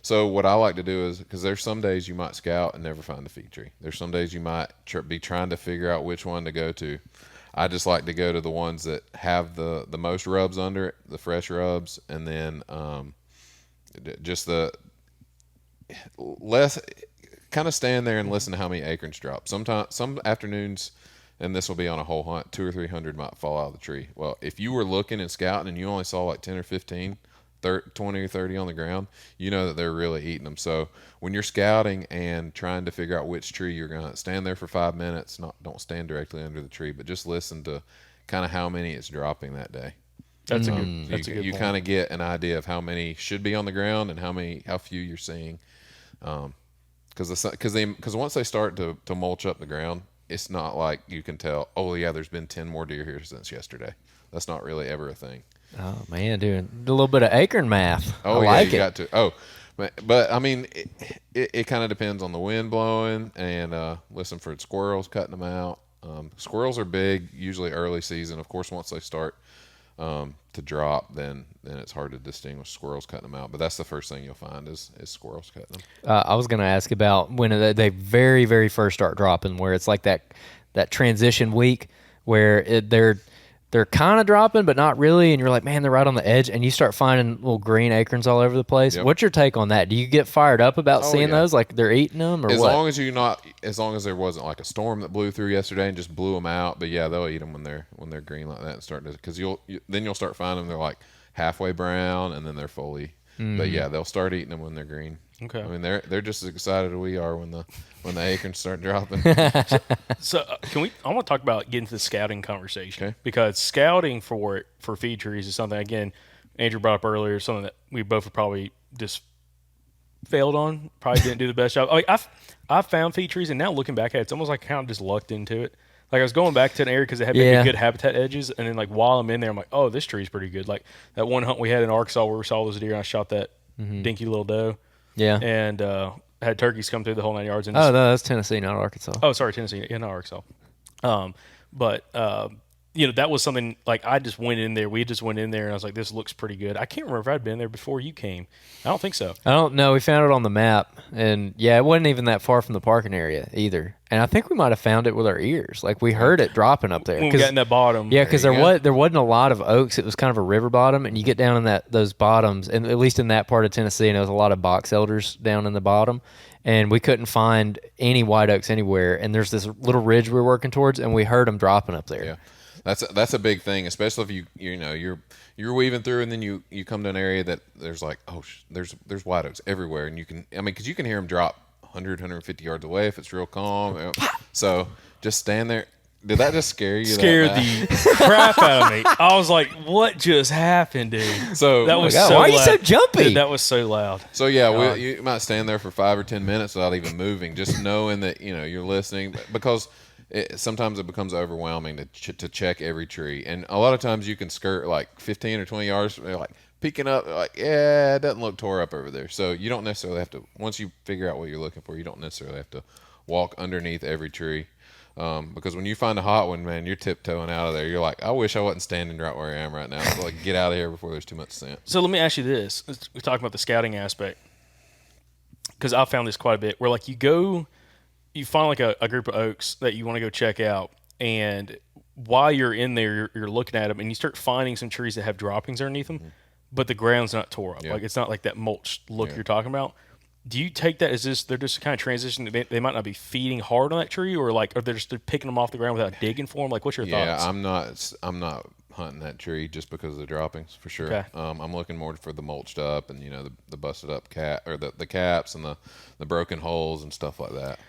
So what I like to do is, because there's some days you might scout and never find a fig tree. There's some days you might be trying to figure out which one to go to. I just like to go to the ones that have the most rubs under it, the fresh rubs, and then just the less, kind of stand there and listen to how many acorns drop. Sometimes, some afternoons, and this will be on a whole hunt, 200 or 300 might fall out of the tree. Well, if you were looking and scouting and you only saw like 10 or 15, 20 or 30 on the ground, you know that they're really eating them. So when you're scouting and trying to figure out which tree you're going to stand there for 5 minutes, don't stand directly under the tree, but just listen to kind of how many it's dropping that day. That's a good. That's a good. You kind of get an idea of how many should be on the ground and how few you're seeing. Because once they start to mulch up the ground, it's not like you can tell, oh yeah, there's been 10 more deer here since yesterday. That's not really ever a thing. Oh man, doing a little bit of acorn math. Oh I yeah, like you it. got to. Oh, but I mean, it kind of depends on the wind blowing and listen for squirrels cutting them out. Squirrels are big usually early season. Of course, once they start to drop, then it's hard to distinguish squirrels cutting them out. But that's the first thing you'll find is squirrels cutting them. I was going to ask about when they very, very first start dropping, where it's like that transition week where they're kind of dropping, but not really, and you're like, man, they're right on the edge, and you start finding little green acorns all over the place. Yep. What's your take on that? Do you get fired up about seeing those, like they're eating them, or as what? As long as there wasn't like a storm that blew through yesterday and just blew them out. But yeah, they'll eat them when they're green like that and start to, because then you'll start finding them. They're like halfway brown and then they're fully. But yeah, they'll start eating them when they're green. Okay. I mean, they're just as excited as we are when the acorns start dropping. So I want to talk about getting to the scouting conversation, Okay. because scouting for feed trees is something, again, Andrew brought up earlier, something that we both have probably just failed on, probably didn't do the best job. Like I've found feed trees, and now looking back at it, it's almost like I kind of just lucked into it. Like I was going back to an area because it had maybe good habitat edges, and then like while I'm in there, I'm like, oh, this tree's pretty good. Like that one hunt we had in Arkansas where we saw those deer, and I shot that dinky little doe. Yeah. And had turkeys come through the whole 9 yards. And Oh, no, that's Tennessee, not Arkansas. Oh, sorry, Tennessee. Yeah, not Arkansas. That was something, like, I just went in there. We just went in there, and I was like, this looks pretty good. I can't remember if I'd been there before you came. I don't think so. I don't know. We found it on the map, and yeah, it wasn't even that far from the parking area either. And I think we might have found it with our ears. Like we heard it dropping up there. When we got in that bottom. Yeah, because there wasn't a lot of oaks. It was kind of a river bottom, and you get down in those bottoms, and at least in that part of Tennessee, and there was a lot of box elders down in the bottom, and we couldn't find any white oaks anywhere. And there's this little ridge we were working towards, and we heard them dropping up there. Yeah. That's a big thing, especially if you're weaving through, and then you come to an area that there's like, there's white oaks everywhere, and because you can hear them drop 100, 150 yards away if it's real calm. So just stand there. Did that just scare you? Scared the crap out of me. I was like, what just happened, dude? So that was God, so why are loud. you so jumpy? Dude, that was so loud. So yeah, you might stand there for 5 or 10 minutes without even moving, just knowing that you're listening, because sometimes it becomes overwhelming to check every tree, and a lot of times you can skirt like 15 or 20 yards, like peeking up, like, yeah, it doesn't look tore up over there. So you don't necessarily have to, once you figure out what you're looking for, you don't necessarily have to walk underneath every tree, because when you find a hot one, man, you're tiptoeing out of there. You're like, I wish I wasn't standing right where I am right now. So, like, get out of here before there's too much scent. So let me ask you this: we're talking about the scouting aspect, because I found this quite a bit. Where like you find like a group of oaks that you want to go check out, and while you're in there, you're looking at them, and you start finding some trees that have droppings underneath them, but the ground's not tore up. Yeah. Like it's not like that mulched look you're talking about. Do you take that as they're just kind of transitioning? They might not be feeding hard on that tree, or like, or they're just picking them off the ground without digging for them. Like, what's your thoughts? Yeah, I'm not hunting that tree just because of the droppings, for sure. Okay. I'm looking more for the mulched up and the busted up cap, or the caps and the broken holes and stuff like that.